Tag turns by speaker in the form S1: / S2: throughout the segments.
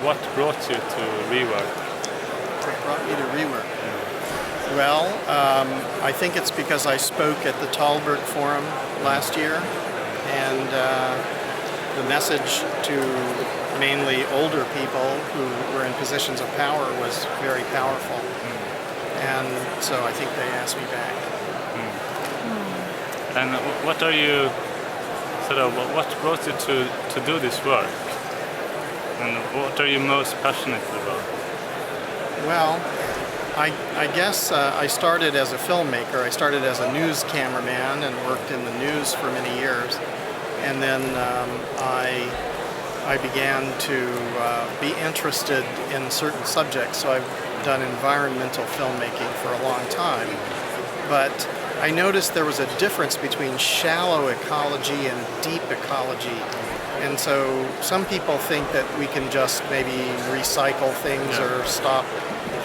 S1: What brought you to rework?
S2: What brought me to rework? Well, I think it's because I spoke at the Talberg Forum last year, and the message to mainly older people who were in positions of power was very powerful. And so I think they asked me back.
S1: And what are you what brought you to do this work? And what are you most passionate about?
S2: Well, I guess I started as a filmmaker. I started as a news cameraman and worked in the news for many years. And then I began to be interested in certain subjects. So I've done environmental filmmaking for a long time. But I noticed there was a difference between shallow ecology and deep ecology. And so some people think that we can just maybe recycle things or stop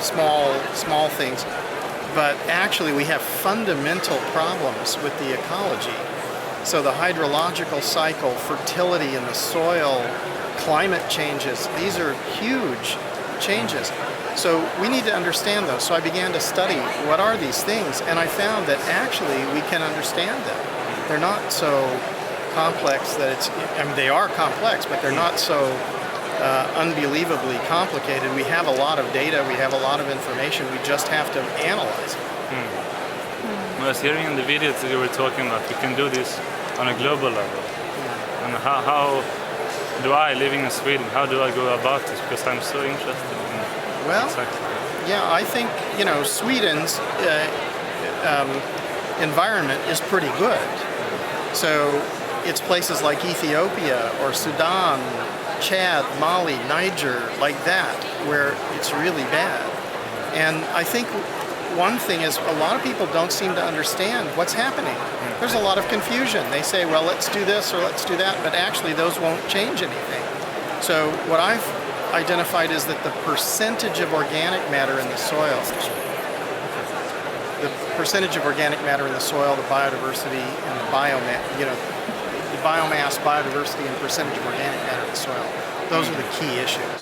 S2: small things. But actually we have fundamental problems with the ecology. So the hydrological cycle, fertility in the soil, climate changes, these are huge changes. So we need to understand those. So I began to study what are these things, and I found that actually we can understand them. They're not so complex that they are complex, but they're not so unbelievably complicated. We have a lot of data, we have a lot of information, we just have to analyze it.
S1: I was hearing in the videos that you were talking about we can do this on a global level. And how do I, living in Sweden, how do I go about this? Because I'm so interested in
S2: yeah, I think, Sweden's environment is pretty good. So it's places like Ethiopia or Sudan, Chad, Mali, Niger, like that, where it's really bad. And I think one thing is a lot of people don't seem to understand what's happening. There's a lot of confusion. They say, well, let's do this or let's do that, but actually those won't change anything. So what I've identified is that the percentage of organic matter in the soil, the biodiversity, and the biomass, biodiversity, and percentage of organic matter in the soil, those are the key issues.